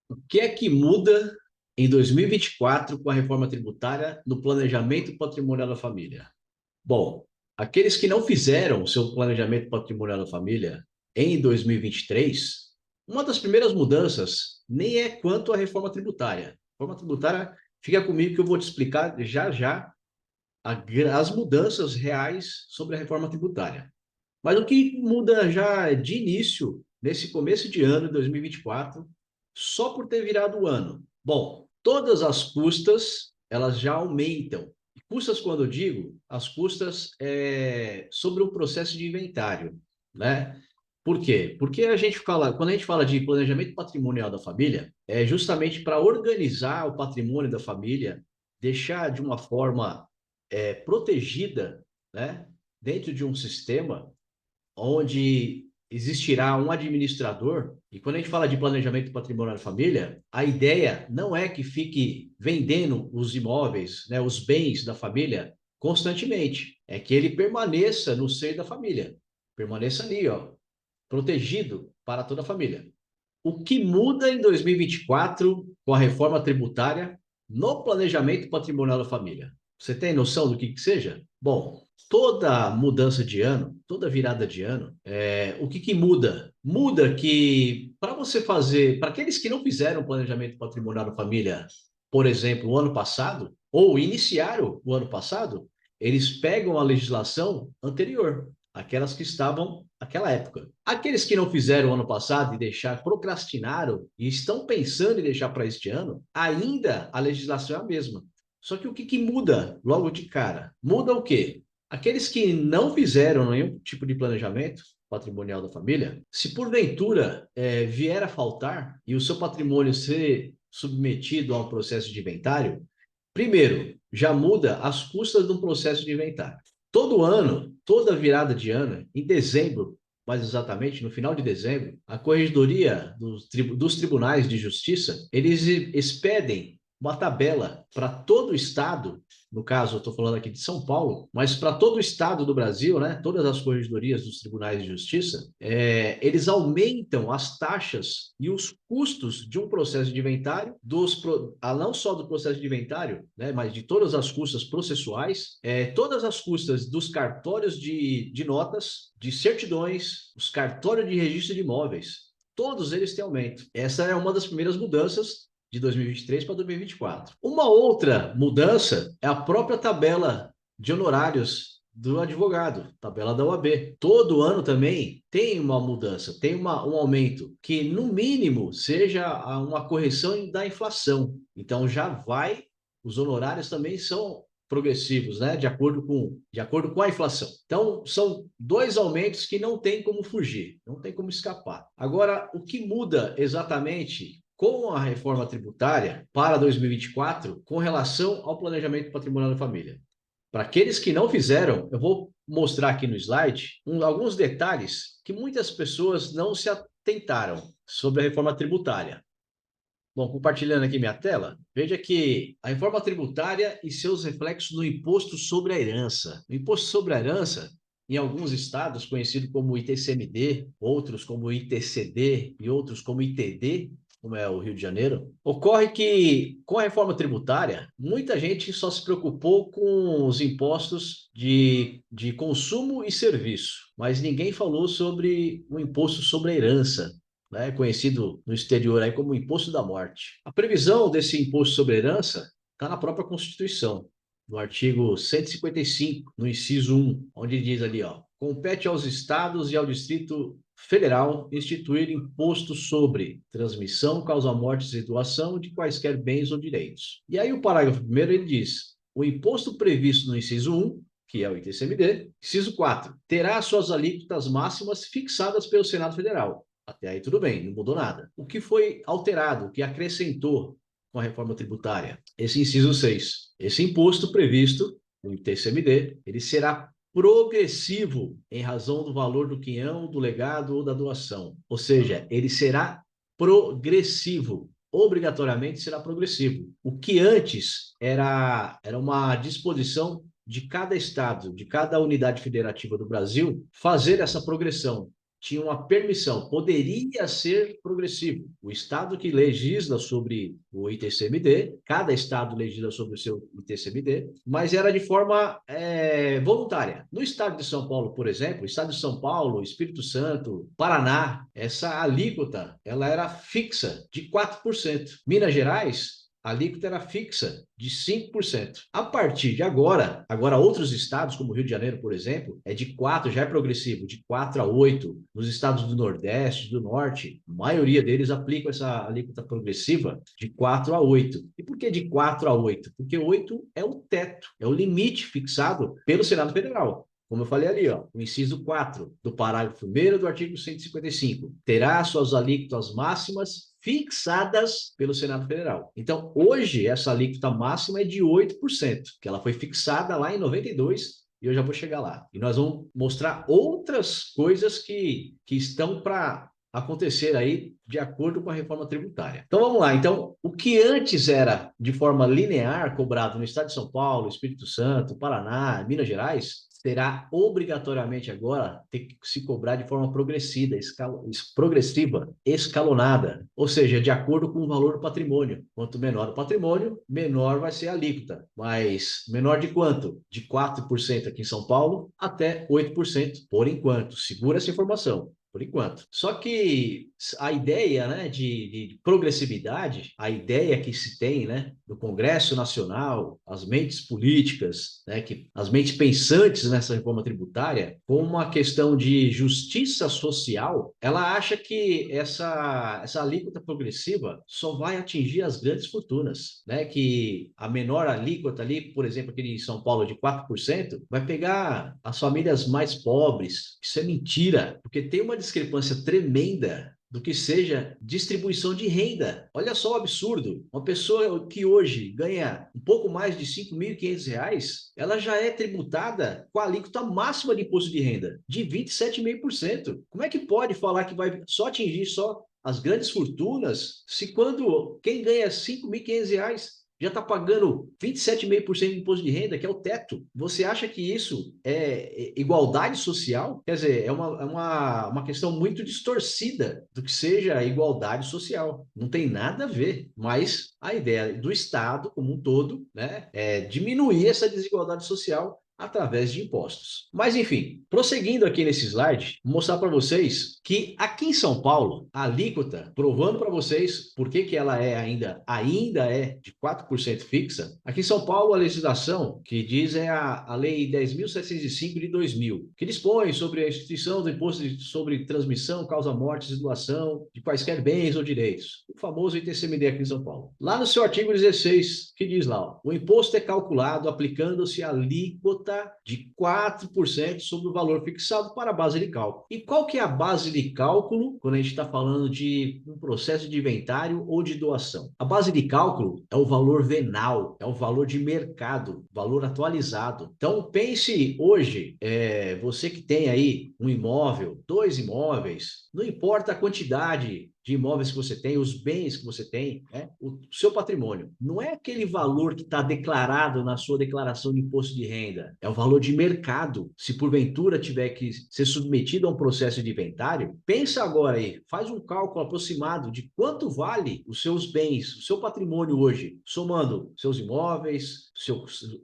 O que é que muda em 2024 com a reforma tributária no planejamento patrimonial da família? Bom, aqueles que não fizeram o seu planejamento patrimonial da família em 2023, uma das primeiras mudanças nem é quanto à reforma tributária. A reforma tributária, fica comigo que eu vou te explicar já já as mudanças reais sobre a reforma tributária. Mas o que muda já de início, nesse começo de ano de 2024, só por ter virado o ano? Bom, todas as custas, elas já aumentam. E custas, quando eu digo, as custas sobre o processo de inventário, né? Por quê? Porque quando a gente fala de planejamento patrimonial da família, é justamente para organizar o patrimônio da família, deixar de uma forma protegida, né? Dentro de um sistema onde existirá um administrador. E quando a gente fala de planejamento patrimonial da família, a ideia não é que fique vendendo os imóveis, né, os bens da família constantemente. É que ele permaneça no seio da família, permaneça ali, ó, protegido para toda a família. O que muda em 2024 com a reforma tributária no planejamento patrimonial da família? Você tem noção do que seja? Bom, toda mudança de ano, toda virada de ano, o que muda? Muda que para você fazer, para aqueles que não fizeram planejamento patrimonial da família, por exemplo, o ano passado, ou iniciaram o ano passado, eles pegam a legislação anterior, aquelas que estavam naquela época. Aqueles que não fizeram ano passado e procrastinaram e estão pensando em deixar para este ano, ainda a legislação é a mesma. Só que o que muda logo de cara? Muda o quê? Aqueles que não fizeram nenhum tipo de planejamento patrimonial da família, se porventura vier a faltar e o seu patrimônio ser submetido a um processo de inventário, primeiro, já muda as custas de um processo de inventário. Todo ano, toda virada de ano, em dezembro, mais exatamente no final de dezembro, a Corregedoria dos Tribunais de Justiça, eles expedem uma tabela para todo o estado, no caso eu estou falando aqui de São Paulo, mas para todo o estado do Brasil, né, todas as corregedorias dos Tribunais de Justiça, eles aumentam as taxas e os custos de um processo de inventário, não só do processo de inventário, né, mas de todas as custas processuais, todas as custas dos cartórios de notas, de certidões, os cartórios de registro de imóveis, todos eles têm aumento. Essa é uma das primeiras mudanças de 2023 para 2024. Uma outra mudança é a própria tabela de honorários do advogado, tabela da OAB. Todo ano também tem uma mudança, tem um aumento, que no mínimo seja uma correção da inflação. Então já vai, os honorários também são progressivos, né? De acordo com a inflação. Então, são dois aumentos que não tem como fugir, não tem como escapar. Agora, o que muda exatamente com a reforma tributária para 2024 com relação ao planejamento patrimonial da família? Para aqueles que não fizeram, eu vou mostrar aqui no slide alguns detalhes que muitas pessoas não se atentaram sobre a reforma tributária. Bom, compartilhando aqui minha tela, veja que a reforma tributária e seus reflexos no imposto sobre a herança. O imposto sobre a herança, em alguns estados, conhecido como ITCMD, outros como ITCD e outros como ITD, como é o Rio de Janeiro, ocorre que, com a reforma tributária, muita gente só se preocupou com os impostos de consumo e serviço, mas ninguém falou sobre o imposto sobre a herança, né, conhecido no exterior aí como imposto da morte. A previsão desse imposto sobre herança está na própria Constituição, no artigo 155, no inciso 1, onde diz ali, ó, compete aos estados e ao Distrito Federal instituir imposto sobre transmissão, causa-mortes e doação de quaisquer bens ou direitos. E aí o parágrafo primeiro ele diz: o imposto previsto no inciso 1, que é o ITCMD, inciso 4, terá suas alíquotas máximas fixadas pelo Senado Federal. Até aí tudo bem, não mudou nada. O que foi alterado, o que acrescentou com a reforma tributária? Esse inciso 6. Esse imposto previsto no ITCMD, ele será progressivo em razão do valor do quinhão, do legado ou da doação. Ou seja, ele será progressivo. Obrigatoriamente será progressivo. O que antes era uma disposição de cada estado, de cada unidade federativa do Brasil, fazer essa progressão. tinha uma permissão, poderia ser progressivo. O estado que legisla sobre o ITCMD, cada estado legisla sobre o seu ITCMD, mas era de forma voluntária. No estado de São Paulo, por exemplo, estado de São Paulo, Espírito Santo, Paraná, essa alíquota ela era fixa de 4%. Minas Gerais, a alíquota era fixa de 5%. A partir de agora outros estados, como Rio de Janeiro, por exemplo, é de 4, já é progressivo, de 4 a 8. Nos estados do Nordeste, do Norte, a maioria deles aplicam essa alíquota progressiva de 4 a 8. E por que de 4 a 8? Porque 8 é o teto, é o limite fixado pelo Senado Federal. Como eu falei ali, ó, o inciso 4 do parágrafo 1º do artigo 155, terá suas alíquotas máximas fixadas pelo Senado Federal. Então, hoje, essa alíquota máxima é de 8%, que ela foi fixada lá em 92, e eu já vou chegar lá. E nós vamos mostrar outras coisas que estão para acontecer aí de acordo com a reforma tributária. Então vamos lá. Então, o que antes era de forma linear cobrado no estado de São Paulo, Espírito Santo, Paraná, Minas Gerais, terá obrigatoriamente agora ter que se cobrar de forma progressiva, escalonada, ou seja, de acordo com o valor do patrimônio. Quanto menor o patrimônio, menor vai ser a alíquota. Mas menor de quanto? De 4% aqui em São Paulo até 8% por enquanto. Segura essa informação. Por enquanto. Só que a ideia, né, de progressividade, a ideia que se tem, né, do Congresso Nacional, as mentes políticas, né, as mentes pensantes nessa reforma tributária, com uma questão de justiça social, ela acha que essa alíquota progressiva só vai atingir as grandes fortunas, né, que a menor alíquota ali, por exemplo, aqui em São Paulo de 4%, vai pegar as famílias mais pobres. Isso é mentira, porque tem uma discrepância tremenda do que seja distribuição de renda. Olha só o absurdo. Uma pessoa que hoje ganha um pouco mais de R$ 5.500, ela já é tributada com a alíquota máxima de imposto de renda, de 27,5%. Como é que pode falar que vai só atingir só as grandes fortunas, se quando quem ganha R$ 5.500 já está pagando 27,5% de imposto de renda, que é o teto? Você acha que isso é igualdade social? Quer dizer, é uma questão muito distorcida do que seja igualdade social. Não tem nada a ver, mas a ideia do Estado como um todo, né, é diminuir essa desigualdade social através de impostos. Mas, enfim, prosseguindo aqui nesse slide, vou mostrar para vocês que aqui em São Paulo, a alíquota, provando para vocês por que ela é ainda é de 4% fixa, aqui em São Paulo a legislação que diz é a Lei 10.705 de 2000, que dispõe sobre a instituição do imposto sobre transmissão, causa-mortes e doação de quaisquer bens ou direitos, o famoso ITCMD aqui em São Paulo. Lá no seu artigo 16, que diz lá, ó, o imposto é calculado aplicando-se a alíquota de 4% sobre o valor fixado para a base de cálculo. E qual que é a base de cálculo quando a gente está falando de um processo de inventário ou de doação? A base de cálculo é o valor venal, é o valor de mercado, valor atualizado. Então, pense hoje, você que tem aí um imóvel, 2 imóveis, não importa a quantidade de imóveis que você tem, os bens que você tem, né? O seu patrimônio. Não é aquele valor que está declarado na sua declaração de imposto de renda, é o valor de mercado. Se porventura tiver que ser submetido a um processo de inventário, pensa agora aí, faz um cálculo aproximado de quanto vale os seus bens, o seu patrimônio hoje, somando seus imóveis,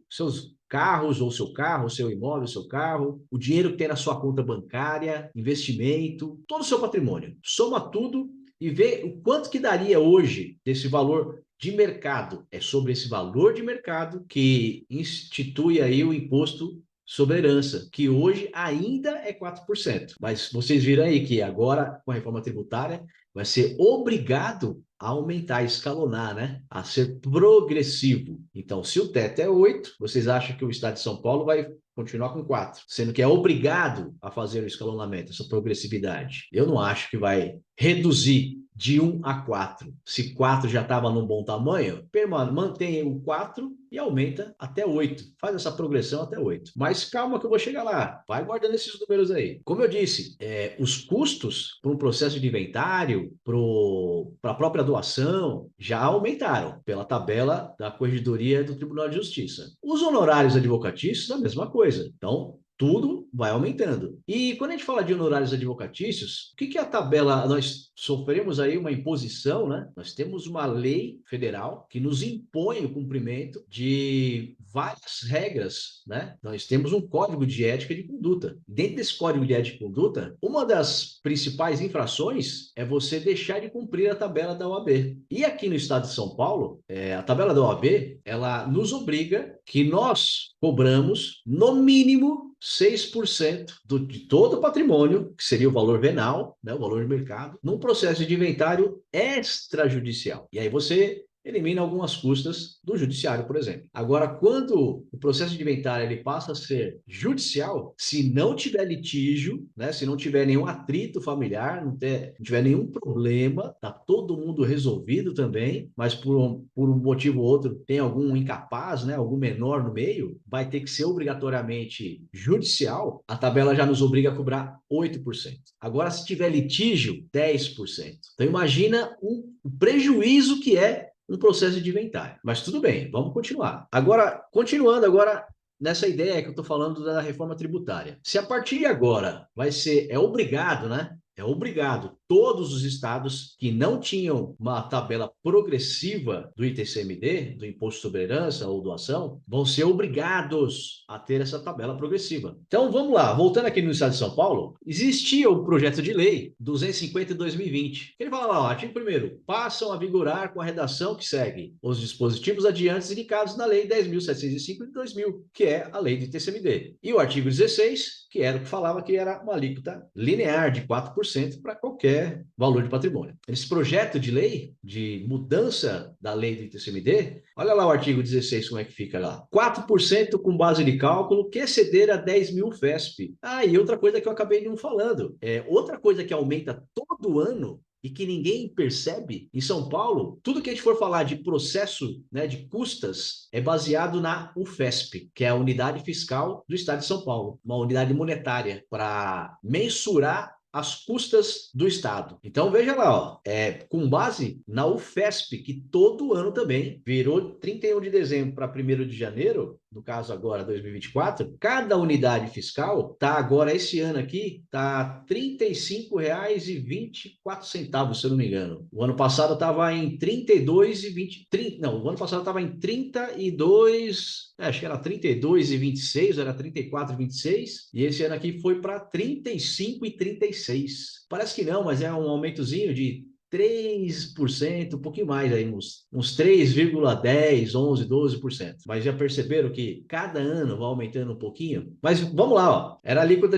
seus carros, ou seu carro, seu imóvel, seu carro, o dinheiro que tem na sua conta bancária, investimento, todo o seu patrimônio. Soma tudo e vê o quanto que daria hoje desse valor de mercado. É sobre esse valor de mercado que institui aí o imposto sobre herança, que hoje ainda é 4%. Mas vocês viram aí que agora, com a reforma tributária, vai ser obrigado a aumentar, a escalonar, né? A ser progressivo. Então, se o teto é 8, vocês acham que o estado de São Paulo vai continuar com 4, sendo que é obrigado a fazer o escalonamento, essa progressividade. Eu não acho que vai reduzir de 1 a 4. Se 4 já estava num bom tamanho, mantém o 4 e aumenta até 8. Faz essa progressão até 8. Mas calma que eu vou chegar lá. Vai guardando esses números aí. Como eu disse, os custos para um processo de inventário, para a própria doação, já aumentaram pela tabela da Corregedoria do Tribunal de Justiça. Os honorários advocatícios, a mesma coisa. Então, tudo vai aumentando. E quando a gente fala de honorários advocatícios, o que é a tabela? Nós sofremos aí uma imposição, né? Nós temos uma lei federal que nos impõe o cumprimento de várias regras, né? Nós temos um código de ética e de conduta. Dentro desse código de ética e conduta, uma das principais infrações é você deixar de cumprir a tabela da OAB. E aqui no estado de São Paulo, a tabela da OAB, ela nos obriga que nós cobramos, no mínimo, 6% de todo o patrimônio, que seria o valor venal, né, o valor de mercado, num processo de inventário extrajudicial. E aí você elimina algumas custas do judiciário, por exemplo. Agora, quando o processo de inventário ele passa a ser judicial, se não tiver litígio, né, se não tiver nenhum atrito familiar, não tiver nenhum problema, tá todo mundo resolvido também, mas por um motivo ou outro tem algum incapaz, né, algum menor no meio, vai ter que ser obrigatoriamente judicial, a tabela já nos obriga a cobrar 8%. Agora, se tiver litígio, 10%. Então, imagina o prejuízo que é um processo de inventário. Mas tudo bem, vamos continuar. Agora, continuando agora nessa ideia que eu estou falando da reforma tributária. Se a partir de agora é obrigado, né? É obrigado todos os estados que não tinham uma tabela progressiva do ITCMD, do Imposto sobre Herança ou Doação, vão ser obrigados a ter essa tabela progressiva. Então, vamos lá. Voltando aqui no estado de São Paulo, existia o projeto de lei 250 de 2020. Ele fala lá, artigo 1º, passam a vigorar com a redação que segue os dispositivos adiantes indicados na Lei 10.705 de 2000, que é a lei do ITCMD. E o artigo 16, que era o que falava que era uma alíquota linear de 4% para qualquer valor de patrimônio. Esse projeto de lei de mudança da lei do ITCMD, olha lá o artigo 16, como é que fica lá. 4% com base de cálculo que exceder a 10 mil FESP. Ah, e outra coisa que eu acabei não falando, outra coisa que aumenta todo ano e que ninguém percebe, em São Paulo, tudo que a gente for falar de processo, né, de custas, é baseado na UFESP, que é a unidade fiscal do estado de São Paulo, uma unidade monetária para mensurar as custas do Estado. Então, veja lá, ó, com base na UFESP, que todo ano também virou 31 de dezembro para 1º de janeiro, no caso agora 2024, cada unidade fiscal está agora, esse ano aqui, está R$ 35,24, se eu não me engano. O ano passado estava em 32,20, não, o ano passado estava em 32, acho que era 32,26, era 34,26, e esse ano aqui foi para 35,36. Parece que não, mas é um aumentozinho de 3%, um pouquinho mais aí, uns 3,10, 11, 12%. Mas já perceberam que cada ano vai aumentando um pouquinho? Mas vamos lá, ó. Era a alíquota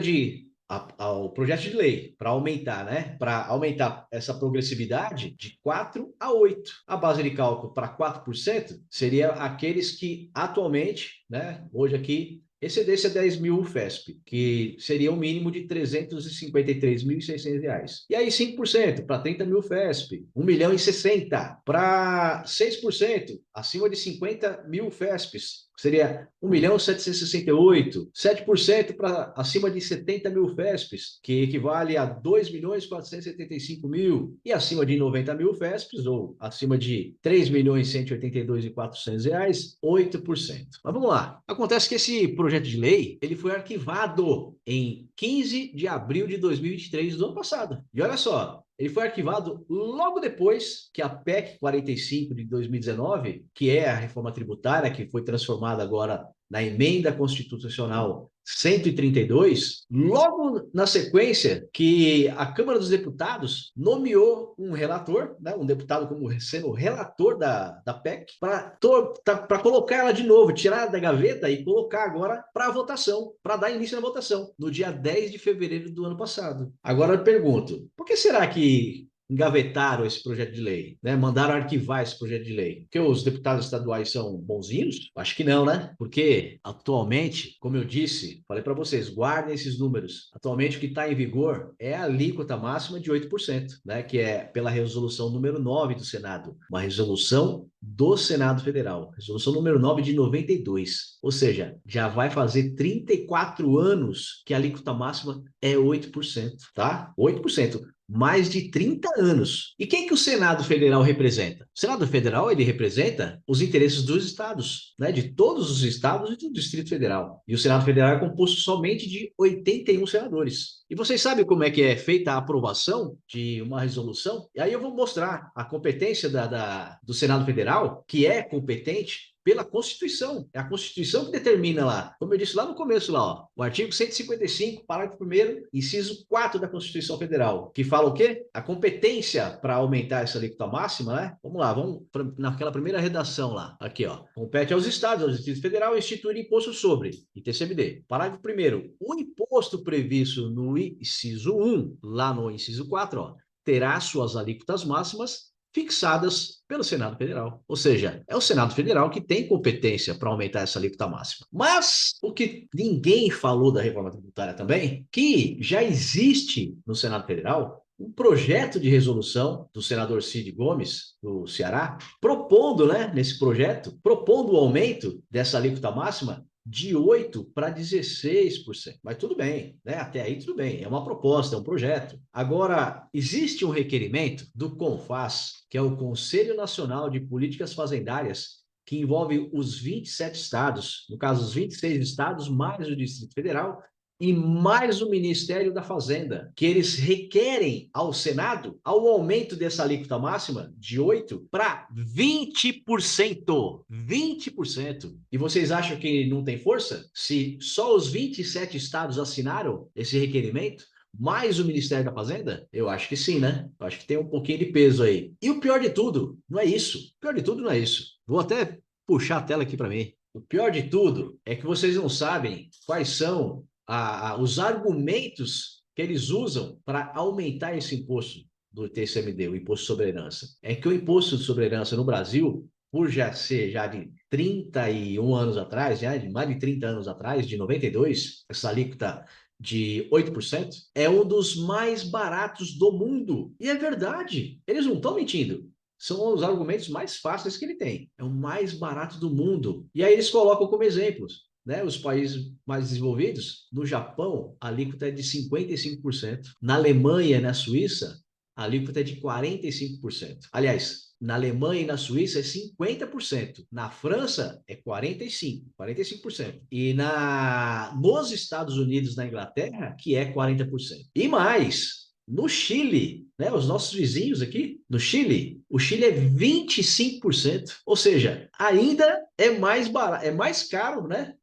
ao projeto de lei para aumentar, né? Para aumentar essa progressividade de 4 a 8. A base de cálculo para 4% seria aqueles que atualmente, né? Hoje aqui excedesse a 10 mil FESP, que seria um mínimo de R$ 353.600. E aí 5% para 30 mil FESP, 1.060.000. Para 6%, acima de 50 mil FESPs, seria 1.768.000. 7% para acima de 70 mil FESPs, que equivale a 2.475.000. E acima de 90 mil FESPs, ou acima de 3.182.400 reais, 8%. Mas vamos lá. Acontece que esse projeto de lei, ele foi arquivado em 15 de abril de 2023 do ano passado. E olha só, ele foi arquivado logo depois que a PEC 45 de 2019, que é a reforma tributária, que foi transformada agora na emenda constitucional 132, logo na sequência que a Câmara dos Deputados nomeou um relator, né, um deputado como sendo o relator da PEC, para colocar ela de novo, tirar da gaveta e colocar agora para votação, para dar início à votação, no dia 10 de fevereiro do ano passado. Agora eu pergunto, por que será que engavetaram esse projeto de lei, né? Mandaram arquivar esse projeto de lei? Porque os deputados estaduais são bonzinhos? Acho que não, né? Porque atualmente, como eu disse, falei para vocês, guardem esses números. Atualmente o que está em vigor é a alíquota máxima de 8%, né? Que é pela resolução número 9 do Senado, uma resolução do Senado Federal, resolução número 9 de 92. Ou seja, já vai fazer 34 anos que a alíquota máxima é 8%, tá? 8%. Mais de 30 anos. E quem que o Senado Federal representa? O Senado Federal, ele representa os interesses dos estados, né? De todos os estados e do Distrito Federal. E o Senado Federal é composto somente de 81 senadores. E vocês sabem como é que é feita a aprovação de uma resolução? E aí eu vou mostrar a competência do Senado Federal, que é competente pela Constituição. É a Constituição que determina lá, como eu disse lá no começo, lá, ó, o artigo 155, parágrafo 1º, inciso 4 da Constituição Federal, que fala o quê? A competência para aumentar essa alíquota máxima, né? Vamos lá, vamos naquela primeira redação lá. Aqui, ó. Compete aos estados, ao Distrito Federal, instituir imposto sobre ITCMD. Parágrafo 1º. O imposto previsto no inciso 1, lá no inciso 4, ó, terá suas alíquotas máximas fixadas pelo Senado Federal. Ou seja, é o Senado Federal que tem competência para aumentar essa alíquota máxima. Mas o que ninguém falou da reforma tributária também, que já existe no Senado Federal um projeto de resolução do senador Cid Gomes, do Ceará, propondo, né, nesse projeto, propondo o aumento dessa alíquota máxima de 8% para 16%. Mas tudo bem, né? Até aí tudo bem. É uma proposta, é um projeto. Agora, existe um requerimento do CONFAZ, que é o Conselho Nacional de Políticas Fazendárias, que envolve os 27 estados, no caso, os 26 estados, mais o Distrito Federal, e mais o Ministério da Fazenda, que eles requerem ao Senado ao aumento dessa alíquota máxima de 8% para 20%. 20%. E vocês acham que não tem força? Se só os 27 estados assinaram esse requerimento, mais o Ministério da Fazenda? Eu acho que sim, né? Eu acho que tem um pouquinho de peso aí. E o pior de tudo, não é isso. O pior de tudo não é isso. Vou até puxar a tela aqui para mim. O pior de tudo é que vocês não sabem quais são os argumentos que eles usam para aumentar esse imposto do TCMD, o imposto sobre herança. É que o imposto sobre herança no Brasil, por já ser já de 31 anos atrás, já de mais de 30 anos atrás, de 92, essa alíquota de 8%, é um dos mais baratos do mundo. E é verdade, eles não estão mentindo. São os argumentos mais fáceis que ele tem. É o mais barato do mundo. E aí eles colocam como exemplos, né? Os países mais desenvolvidos, no Japão, a alíquota é de 55%. Na Alemanha e na Suíça, a alíquota é de 45%. Aliás, na Alemanha e na Suíça é 50%. Na França é 45%. E nos Estados Unidos, na Inglaterra, que é 40%. E mais, no Chile, né, os nossos vizinhos aqui, no Chile, o Chile é 25%. Ou seja, ainda é mais barato, é mais caro, né?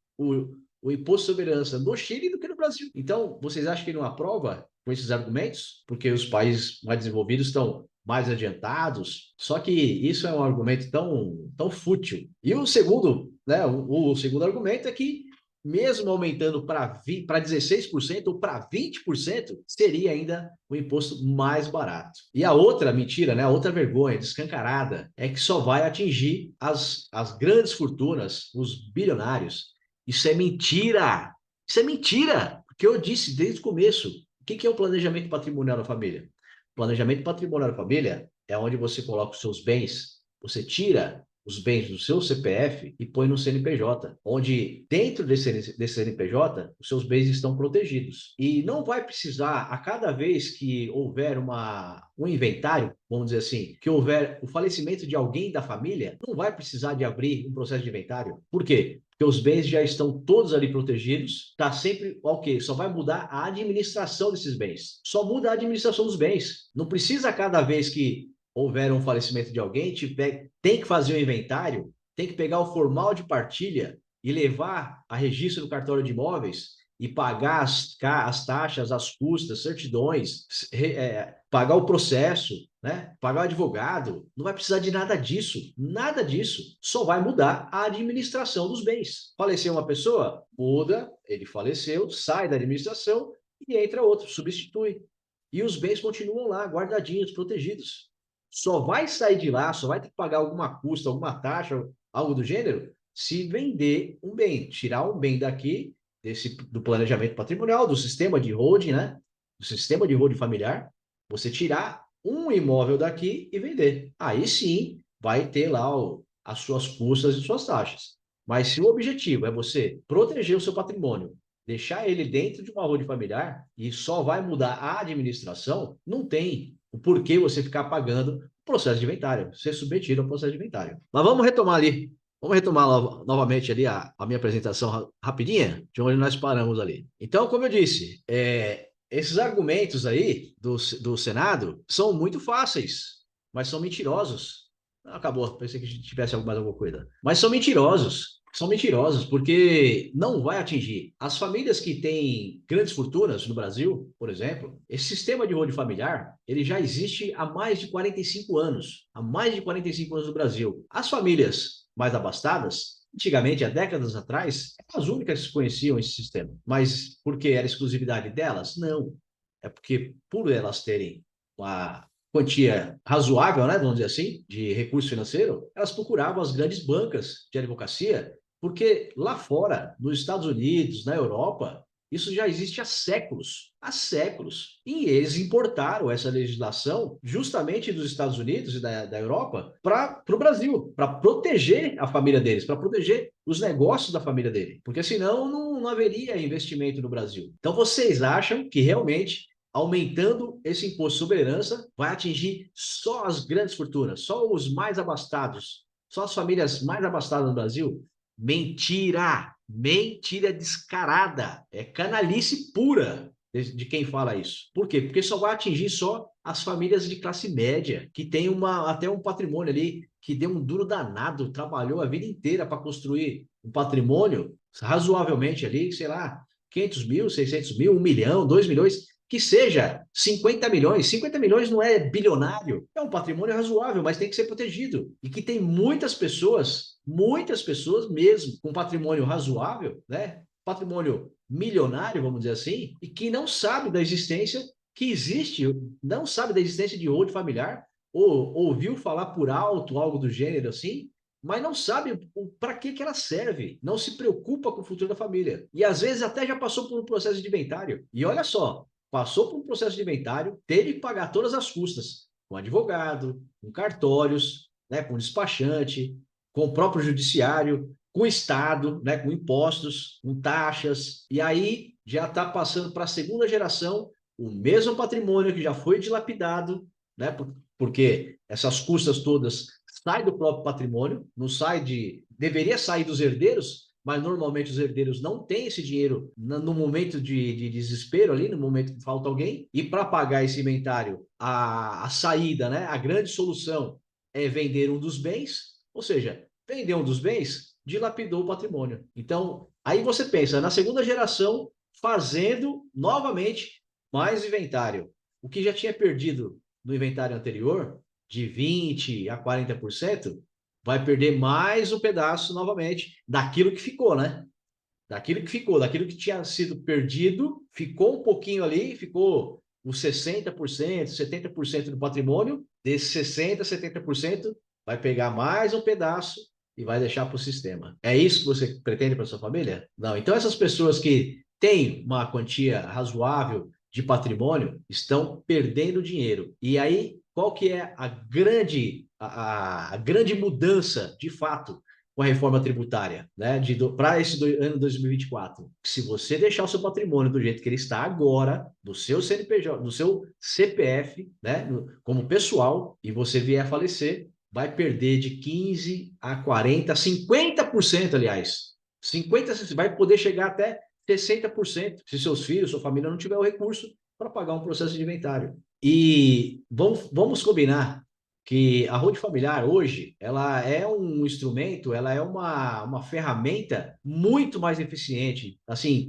O imposto sobre herança no Chile do que no Brasil. Então, vocês acham que não aprova com esses argumentos? Porque os países mais desenvolvidos estão mais adiantados. Só que isso é um argumento tão fútil. E o segundo, né, o segundo argumento é que mesmo aumentando para 16% ou para 20%, seria ainda o imposto mais barato. E a outra mentira, né, a outra vergonha descancarada, é que só vai atingir as grandes fortunas, os bilionários. Isso é mentira! Isso é mentira! Porque eu disse desde o começo, o que é o planejamento patrimonial da família? O planejamento patrimonial da família é onde você coloca os seus bens, você tira os bens do seu CPF e põe no CNPJ, onde dentro desse CNPJ os seus bens estão protegidos. E não vai precisar, a cada vez que houver um inventário, vamos dizer assim, que houver o falecimento de alguém da família, não vai precisar de abrir um processo de inventário. Por quê? Porque os bens já estão todos ali protegidos, está sempre ok, só vai mudar a administração desses bens. Só muda a administração dos bens. Não precisa cada vez que houver um falecimento de alguém, tem que fazer o inventário, tem que pegar o formal de partilha e levar a registro do cartório de imóveis e pagar as taxas, as custas, certidões, pagar o processo, né? Pagar o advogado. Não vai precisar de nada disso, nada disso. Só vai mudar a administração dos bens. Faleceu uma pessoa, muda, ele faleceu, sai da administração e entra outro, substitui. E os bens continuam lá, guardadinhos, protegidos. Só vai sair de lá, só vai ter que pagar alguma custa, alguma taxa, algo do gênero, se vender um bem, tirar um bem daqui, do planejamento patrimonial, do sistema de holding, né? Do sistema de holding familiar, você tirar um imóvel daqui e vender. Aí sim vai ter lá as suas custas e suas taxas. Mas se o objetivo é você proteger o seu patrimônio, deixar ele dentro de uma holding familiar e só vai mudar a administração, não tem o porquê você ficar pagando o processo de inventário, ser submetido ao processo de inventário. Mas vamos retomar ali. Vamos retomar novamente ali a minha apresentação rapidinha, de onde nós paramos ali. Então, como eu disse, esses argumentos aí do Senado são muito fáceis, mas são mentirosos. Acabou, pensei que tivesse mais alguma coisa. Mas são mentirosos, porque não vai atingir. As famílias que têm grandes fortunas no Brasil, por exemplo, esse sistema de holding familiar, ele já existe há mais de 45 anos. Há mais de 45 anos no Brasil. As famílias mais abastadas, antigamente, há décadas atrás, eram as únicas que conheciam esse sistema. Mas porque era exclusividade delas? Não. É porque, por elas terem uma quantia razoável, né, vamos dizer assim, de recurso financeiro, elas procuravam as grandes bancas de advocacia, porque lá fora, nos Estados Unidos, na Europa, isso já existe há séculos. E eles importaram essa legislação justamente dos Estados Unidos e da Europa para o Brasil, para proteger a família deles, para proteger os negócios da família dele, porque senão não haveria investimento no Brasil. Então vocês acham que realmente aumentando esse imposto sobre herança, vai atingir só as grandes fortunas, só os mais abastados, só as famílias mais abastadas no Brasil? Mentira! Mentira descarada. É canalice pura de quem fala isso. Por quê? Porque só vai atingir só as famílias de classe média, que tem até um patrimônio ali, que deu um duro danado, trabalhou a vida inteira para construir um patrimônio razoavelmente ali, sei lá, 500 mil, 600 mil, 1 milhão, 2 milhões, que seja 50 milhões. 50 milhões não é bilionário, é um patrimônio razoável, mas tem que ser protegido. E que tem muitas pessoas mesmo, com patrimônio razoável, né? Patrimônio milionário, vamos dizer assim, e que não sabe da existência que existe, não sabe da existência de holding familiar, ou ouviu falar por alto, algo do gênero assim, mas não sabe para que ela serve, não se preocupa com o futuro da família. E às vezes até já passou por um processo de inventário. E olha só, passou por um processo de inventário, teve que pagar todas as custas, com advogado, com cartórios, né, com despachante, com o próprio judiciário, com o Estado, né, com impostos, com taxas, e aí já está passando para a segunda geração o mesmo patrimônio que já foi dilapidado, né, porque essas custas todas saem do próprio patrimônio, não sai deveria sair dos herdeiros, mas normalmente os herdeiros não têm esse dinheiro no momento de desespero ali, no momento que falta alguém, e para pagar esse inventário, a saída, né, a grande solução é vender um dos bens, ou seja, vender um dos bens dilapidou o patrimônio. Então, aí você pensa, na segunda geração, fazendo novamente mais inventário. O que já tinha perdido no inventário anterior, de 20% a 40%, vai perder mais um pedaço novamente daquilo que ficou, né? Daquilo que tinha sido perdido, ficou um pouquinho ali, ficou uns 60%, 70% do patrimônio, desses 60%, 70%, vai pegar mais um pedaço e vai deixar para o sistema. É isso que você pretende para sua família? Não. Então, essas pessoas que têm uma quantia razoável de patrimônio estão perdendo dinheiro. E aí, qual que é a grande mudança, de fato, com a reforma tributária, né, para esse ano 2024? Se você deixar o seu patrimônio do jeito que ele está agora, do seu CNPJ, do seu CPF, né, como pessoal, e você vier a falecer, vai perder de 15 a 40, 50%, aliás. 50, você vai poder chegar até 60%, se seus filhos, sua família não tiver o recurso para pagar um processo de inventário. E vamos combinar que a holding familiar hoje, ela é um instrumento, ela é uma ferramenta muito mais eficiente. Assim,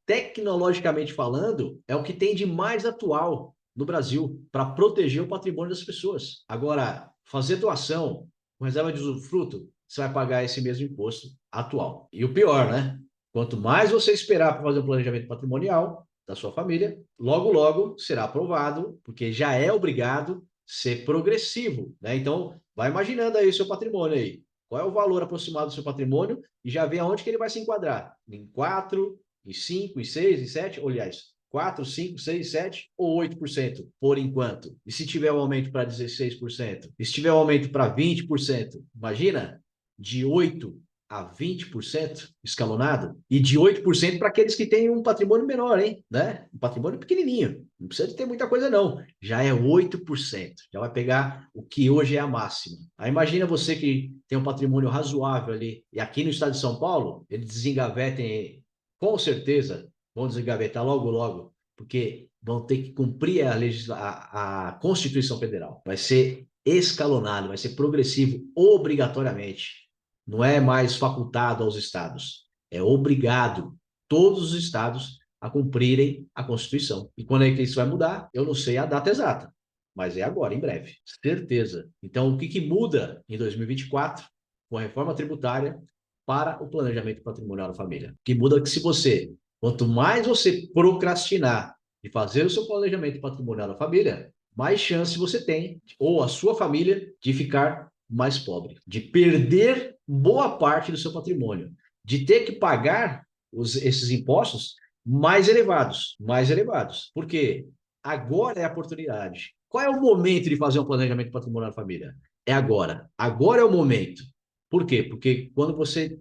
tecnologicamente falando, é o que tem de mais atual no Brasil para proteger o patrimônio das pessoas. Agora, fazer doação com reserva de usufruto, você vai pagar esse mesmo imposto atual. E o pior, né? Quanto mais você esperar para fazer um planejamento patrimonial da sua família, logo, logo será aprovado, porque já é obrigado ser progressivo, né? Então, vai imaginando aí o seu patrimônio aí. Qual é o valor aproximado do seu patrimônio e já vê aonde que ele vai se enquadrar. Em 4, em 5, em 6, em 7, aliás, 4, 5, 6, 7 ou 8% por enquanto. E se tiver um aumento para 16%? E se tiver um aumento para 20%? Imagina, de 8 a 20% escalonado e de 8% para aqueles que têm um patrimônio menor, hein? Né? Um patrimônio pequenininho. Não precisa de ter muita coisa, não. Já é 8%. Já vai pegar o que hoje é a máxima. Aí imagina você que tem um patrimônio razoável ali. E aqui no estado de São Paulo, eles desengavetem, com certeza, vão desengavetar logo, logo, porque vão ter que cumprir a Constituição Federal. Vai ser escalonado, vai ser progressivo obrigatoriamente. Não é mais facultado aos estados. É obrigado todos os estados a cumprirem a Constituição. E quando é que isso vai mudar? Eu não sei a data exata, mas é agora, em breve, certeza. Então, o que muda em 2024 com a reforma tributária para o planejamento patrimonial da família? O que muda é que se você, quanto mais você procrastinar de fazer o seu planejamento patrimonial da família, mais chance você tem, ou a sua família, de ficar mais pobre, de perder boa parte do seu patrimônio, de ter que pagar esses impostos mais elevados, mais elevados. Porque agora é a oportunidade. Qual é o momento de fazer um planejamento patrimonial da família? É agora. Agora é o momento. Por quê? Porque quando você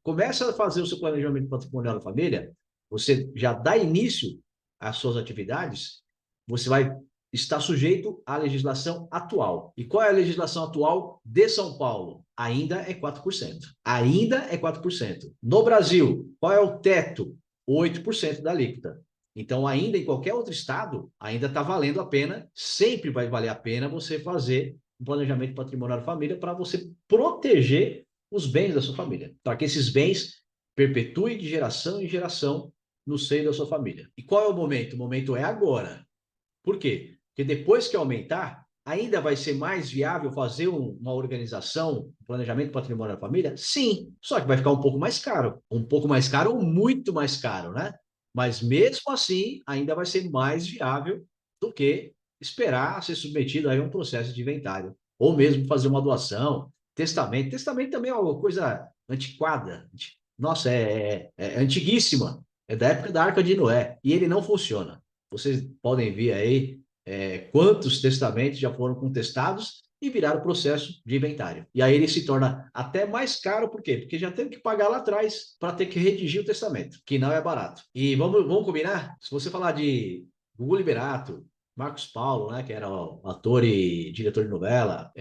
começa a fazer o seu planejamento patrimonial da família, você já dá início às suas atividades, você vai estar sujeito à legislação atual. E qual é a legislação atual de São Paulo? Ainda é 4%. Ainda é 4%. No Brasil, qual é o teto? 8% da alíquota. Então, ainda em qualquer outro estado, ainda está valendo a pena, sempre vai valer a pena você fazer um planejamento patrimonial da família para você proteger os bens da sua família, para que esses bens perpetuem de geração em geração no seio da sua família. E qual é o momento? O momento é agora. Por quê? Porque depois que aumentar, ainda vai ser mais viável fazer uma organização, um planejamento patrimonial da família? Sim, só que vai ficar um pouco mais caro. Um pouco mais caro ou muito mais caro, né? Mas mesmo assim, ainda vai ser mais viável do que esperar ser submetido a um processo de inventário. Ou mesmo fazer uma doação, testamento. Testamento também é uma coisa antiquada. Nossa, é antiguíssima. É da época da Arca de Noé. E ele não funciona. Vocês podem ver aí quantos testamentos já foram contestados e viraram processo de inventário. E aí ele se torna até mais caro, por quê? Porque já teve que pagar lá atrás para ter que redigir o testamento, que não é barato. E vamos combinar? Se você falar de Gugu Liberato, Marcos Paulo, né, que era o ator e diretor de novela,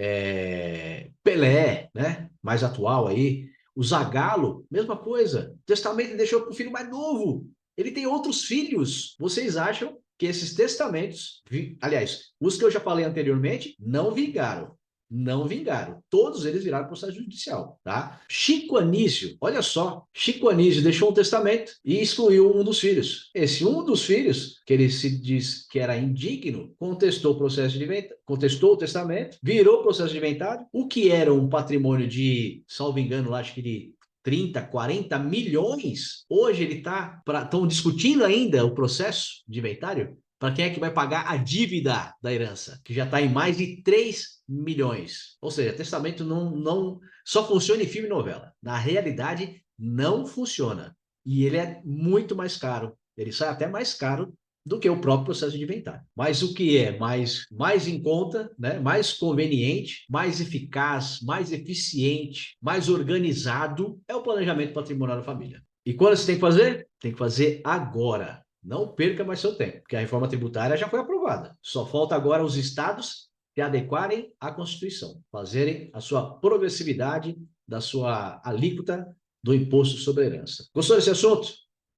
Pelé, né, mais atual aí, o Zagallo, mesma coisa. Testamento ele deixou para o filho mais novo. Ele tem outros filhos. Vocês acham que esses testamentos, aliás, os que eu já falei anteriormente, não vingaram. Não vingaram. Todos eles viraram processo judicial, tá? Chico Anísio, olha só, Chico Anísio deixou um testamento e excluiu um dos filhos. Esse um dos filhos, que ele se diz que era indigno, contestou o processo de inventário, contestou o testamento, virou processo de inventário, o que era um patrimônio de, salvo engano, lá acho que de 30, 40 milhões, hoje ele estão discutindo ainda o processo de inventário para quem é que vai pagar a dívida da herança, que já está em mais de 3 milhões. Ou seja, testamento não só funciona em filme e novela. Na realidade, não funciona. E ele é muito mais caro. Ele sai até mais caro do que o próprio processo de inventário. Mas o que é mais em conta, né? Mais conveniente, mais eficaz, mais eficiente, mais organizado é o planejamento patrimonial da família. E quando você tem que fazer? Tem que fazer agora. Não perca mais seu tempo, porque a reforma tributária já foi aprovada. Só falta agora os estados se adequarem à Constituição, fazerem a sua progressividade da sua alíquota do imposto sobre herança. Gostou desse assunto?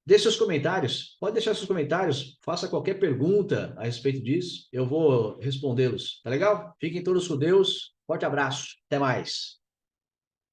Deixe seus comentários. Pode deixar seus comentários. Faça qualquer pergunta a respeito disso. Eu vou respondê-los. Tá legal? Fiquem todos com Deus. Forte abraço. Até mais.